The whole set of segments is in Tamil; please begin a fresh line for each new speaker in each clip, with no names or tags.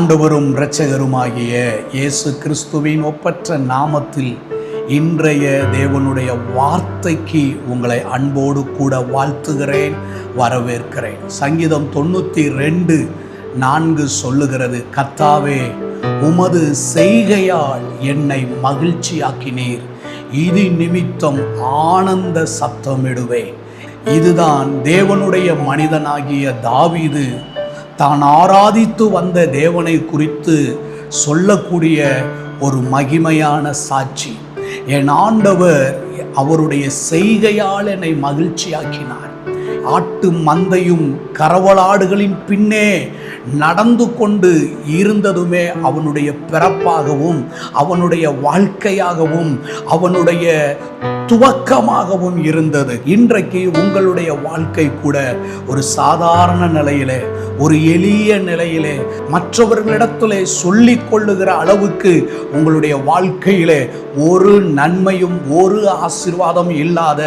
ஆண்டவரும் இரட்சகருமாகிய இயேசு கிறிஸ்துவின் ஒப்பற்ற நாமத்தில் இன்றைய தேவனுடைய வார்த்தைக்கு உங்களை அன்போடு கூட வாழ்த்துகிறேன், வரவேற்கிறேன். சங்கீதம் 92:4 சொல்லுகிறது, கர்த்தாவே உமது செய்கையால் என்னை மகிழ்ச்சியாக்கினீர், இது நிமித்தம் ஆனந்த சத்தமிடுவேன். இதுதான் தேவனுடைய மனிதனாகிய தாவீது தான் ஆராதித்து வந்த தேவனை குறித்து சொல்லக்கூடிய ஒரு மகிமையான சாட்சி. என் ஆண்டவர் அவருடைய செய்கையால் என்னை மகிழ்ச்சியாக்கினார். ஆட்டு மந்தையும் கரவலாடுகளின் பின்னே நடந்து கொண்டு இருந்ததுமே அவனுடைய பிறப்பாகவும் அவனுடைய வாழ்க்கையாகவும் அவனுடைய துவக்கமாகவும் இருந்தது. இன்றைக்கு உங்களுடைய வாழ்க்கை கூட ஒரு சாதாரண நிலையிலே, ஒரு எளிய நிலையிலே, மற்றவர்களிடத்திலே சொல்லிக் கொள்ளுகிற அளவுக்கு உங்களுடைய வாழ்க்கையிலே ஒரு நன்மையும் ஒரு ஆசீர்வாதம் இல்லாத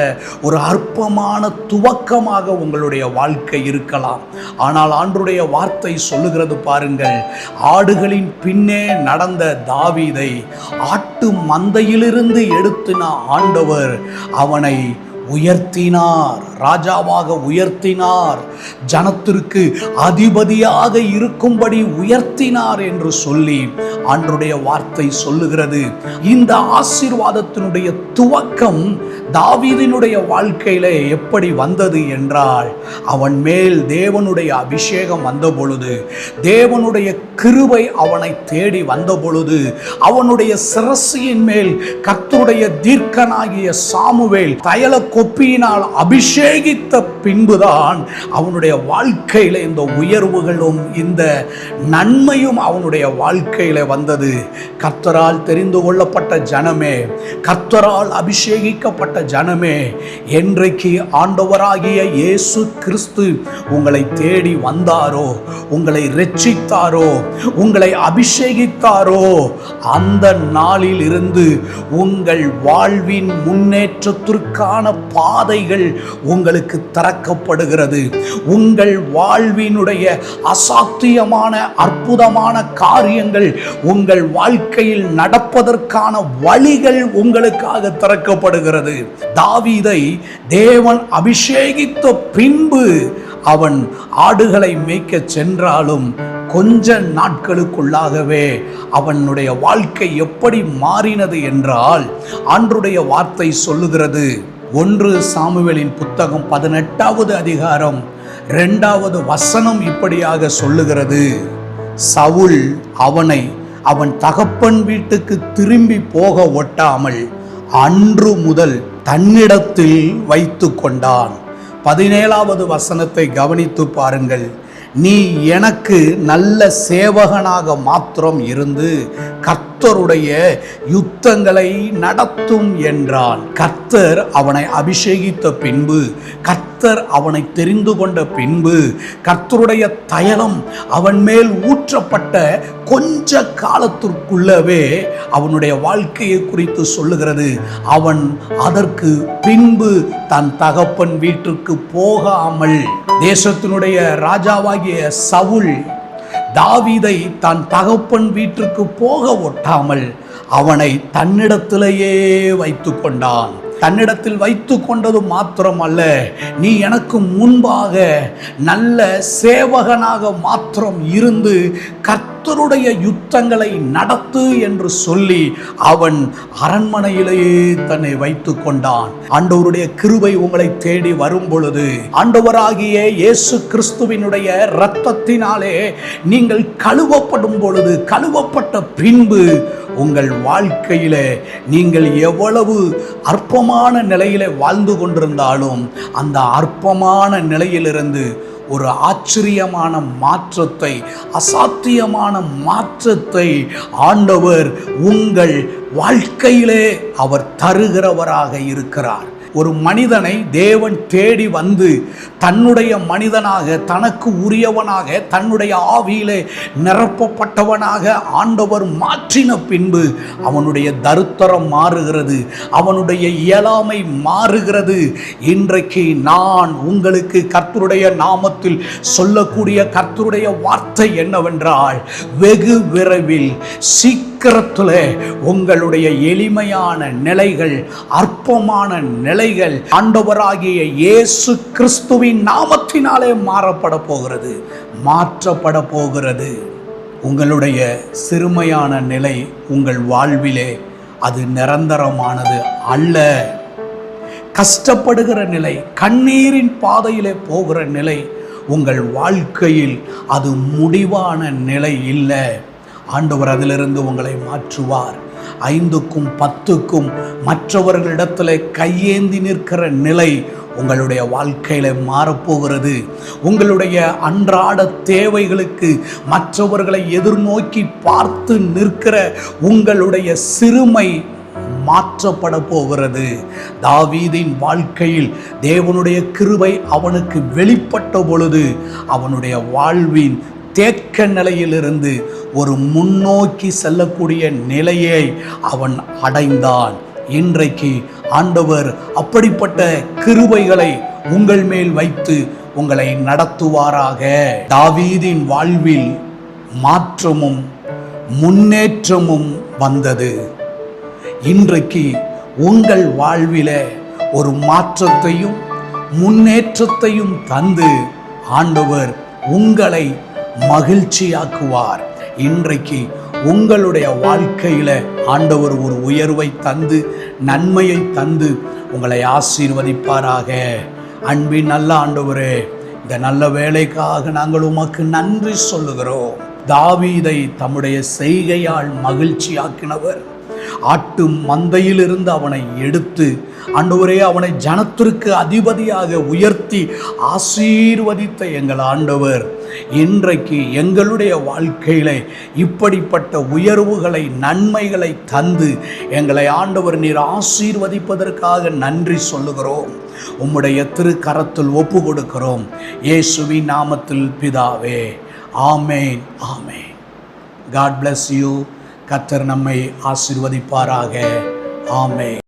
ஒரு அற்பமான துவக்கமாக உங்களுடைய வாழ்க்கை இருக்கலாம். ஆனால் ஆண்டவருடைய வார்த்தை சொல்லுகிறது பாருங்கள், ஆடுகளின் பின்னே நடந்த தாவீதை ஆட்டு மந்தையிலிருந்து எடுத்தின ஆண்டவர் அவனை உயர்த்தினார், ராஜாவாக உயர்த்தினார், ஜனத்திற்கு அதிபதியாக இருக்கும்படி உயர்த்தினார் என்று சொல்லி ஆண்டவருடைய வார்த்தை சொல்லுகிறது. இந்த ஆசீர்வாதத்தினுடைய துவக்கம் தாவீதினுடைய வாழ்க்கையில எப்படி வந்தது என்றால், அவன் மேல் தேவனுடைய அபிஷேகம் வந்த பொழுது, தேவனுடைய கிருபை அவனை தேடி வந்த பொழுது, அவனுடைய சிரசின் மேல் கர்த்தருடைய தீர்க்கனாகிய சாமுவேல் தைல கொப்பியினால் அபிஷேகித்த பின்புதான் அவனுடைய வாழ்க்கையில இந்த உயர்வுகளும் இந்த நன்மையும் அவனுடைய வாழ்க்கையில வந்தது. கர்த்தரால் தெரிந்து கொள்ளப்பட்ட ஜனமே, கர்த்தரால் அபிஷேகிக்கப்பட்ட ஜனமே, என்றைக்கு ஆண்டவராகிய இயேசு கிறிஸ்து உங்களை தேடி வந்தாரோ, உங்களை இரட்சித்தாரோ, உங்களை அபிஷேகித்தாரோ, அந்த நாளில் இருந்து உங்கள் வாழ்வின் முன்னேற்றத்திற்கான பாதைகள் உங்களுக்கு திறக்கப்படுகிறது. உங்கள் வாழ்வினுடைய அசாத்தியமான அற்புதமான காரியங்கள் உங்கள் வாழ்க்கையில் நடப்பதற்கான வழிகள் உங்களுக்காக திறக்கப்படுகிறது. தாவீதை தேவன் அபிஷேகித்த பின்பு அவன் ஆடுகளை மேய்க்க சென்றாலும் கொஞ்ச நாட்களுக்குள்ளாகவே அவனுடைய வாழ்க்கை எப்படி மாறினது என்றால், ஆண்டவருடைய வார்த்தை சொல்லுகிறது, 1 சாமுவேலின் புத்தகம் 18வது அதிகாரம் 2வது வசனம் இப்படியாக சொல்லுகிறது, சவுல் அவனை அவன் தகப்பன் வீட்டுக்கு திரும்பி போக ஒட்டாமல் அன்று முதல் தன்னிடத்தில் வைத்து கொண்டான். 17வது வசனத்தை கவனித்து பாருங்கள், நீ எனக்கு நல்ல சேவகனாக மாத்திரம் இருந்து கர்த்தருடைய யுத்தங்களை நடத்தும் என்றான். கர்த்தர் அவனை அபிஷேகித்த பின்பு, கர்த்தர் அவனை தெரிந்து கொண்ட பின்பு, கர்த்தருடைய தைலம் அவன் மேல் ஊற்றப்பட்ட கொஞ்ச காலத்திற்குள்ளவே அவனுடைய வாழ்க்கையை குறித்து சொல்லுகிறது, அவன் அதற்கு பின்பு தன் தகப்பன் வீட்டிற்கு போகாமல், தேசத்தினுடைய ராஜாவாகிய சவுல் தாவீதை தன் தகப்பன் வீட்டிற்கு போக ஒட்டாமல் அவனை தன்னிடத்திலேயே வைத்து கொண்டான். தன்னிடத்தில் வைத்து கொண்டது மாத்திரமல்ல, நீ எனக்கு முன்பாக நல்ல சேவகனாக மாத்திரம் இருந்து கர்த்தருடைய யுத்தங்களை நடத்து என்று சொல்லி அவன் அரண்மனையிலேயே தன்னை வைத்து கொண்டான். ஆண்டவருடைய கிருபை உங்களை தேடி வரும் பொழுது, ஆண்டவராகிய இயேசு கிறிஸ்துவினுடைய இரத்தத்தினாலே நீங்கள் கழுவப்படும் பொழுது, கழுவப்பட்ட பின்பு உங்கள் வாழ்க்கையில நீங்கள் எவ்வளவு அற்பமான நிலையில வாழ்ந்து கொண்டிருந்தாலும் அந்த அற்பமான நிலையிலிருந்து ஒரு ஆச்சரியமான மாற்றத்தை, அசாத்தியமான மாற்றத்தை ஆண்டவர் உங்கள் வாழ்க்கையிலே அவர் தருகிறவராக இருக்கிறார். ஒரு மனிதனை தேவன் தேடி வந்து தன்னுடைய மனிதனாக, தனக்கு உரியவனாக, தன்னுடைய ஆவியிலே நிரப்பப்பட்டவனாக ஆண்டவர் மாற்றின பின்பு அவனுடைய தருத்தரம் மாறுகிறது, அவனுடைய இயலாமை மாறுகிறது. இன்றைக்கு நான் உங்களுக்கு கர்த்தருடைய நாமத்தில் சொல்லக்கூடிய கர்த்தருடைய வார்த்தை என்னவென்றால், வெகு விரைவில் சீக்கிரத்தில் உங்களுடைய எளிமையான நிலைகள், அற்பமான நிலைகள் ஆண்டவராகிய இயேசு கிறிஸ்துவின் நாமத்தினாலே மாறப்பட போகிறது, மாற்றப்பட போகிறது. உங்களுடைய சிறுமையான நிலை உங்கள் வாழ்விலே அது நிரந்தரமானது அல்ல. கஷ்டப்படுகிற நிலை, கண்ணீரின் பாதையிலே போகிற நிலை உங்கள் வாழ்க்கையில் அது முடிவான நிலை இல்லை. ஆண்டவர் அதிலிருந்து உங்களை மாற்றுவார். 5க்கும் 10க்கும் மற்றவர்களிடத்தில் கையேந்தி நிற்கிற நிலை உங்களுடைய வாழ்க்கையில மாறப்போகிறது. உங்களுடைய அன்றாட தேவைகளுக்கு மற்றவர்களை எதிர்நோக்கி பார்த்து நிற்கிற உங்களுடைய சிறுமை மாற்றப்பட போகிறது. தாவீதின் வாழ்க்கையில் தேவனுடைய கிருபை அவனுக்கு வெளிப்பட்ட பொழுது அவனுடைய வாழ்வின் தேக்க நிலையிலிருந்து ஒரு முன்னோக்கி செல்லக்கூடிய நிலையை அவன் அடைந்தான். இன்றைக்கு ஆண்டவர் அப்படிப்பட்ட கிருபைகளை உங்கள் மேல் வைத்து உங்களை நடத்துவாராக. தாவீதின் வாழ்வில் மாற்றமும் முன்னேற்றமும் வந்தது. இன்றைக்கு உங்கள் வாழ்வில ஒரு மாற்றத்தையும் முன்னேற்றத்தையும் தந்து ஆண்டவர் உங்களை மகிழ்ச்சியாக்குவார். இன்றைக்கு உங்களுடைய வாழ்க்கையில ஆண்டவர் ஒரு உயர்வை தந்து நன்மையை தந்து உங்களை ஆசீர்வதிப்பாராக. அன்பின் நல்ல ஆண்டவரே, இந்த நல்ல வேலைக்காக நாங்கள் உமக்கு நன்றி சொல்லுகிறோம். தாவீதை தம்முடைய செய்கையால் மகிழ்ச்சியாக்கினவர். ஆட்டு மந்தையிலிருந்து அவனை எடுத்து ஆண்டவரே அவனை ஜனத்திற்கு அதிபதியாக உயர்த்தி ஆசீர்வதித்த எங்கள் ஆண்டவர் இன்றைக்கு எங்களுடைய வாழ்க்கையில இப்படிப்பட்ட உயர்வுகளை நன்மைகளை தந்து எங்களை ஆண்டவர் நீர் ஆசீர்வதிப்பதற்காக நன்றி சொல்லுகிறோம். உம்முடைய திருக்கரத்தில் ஒப்பு கொடுக்கிறோம். இயேசுவின் நாமத்தில் பிதாவே, ஆமேன், ஆமேன். God bless you. கர்த்தர் நம்மை ஆசீர்வதிப்பாராக. ஆமென்.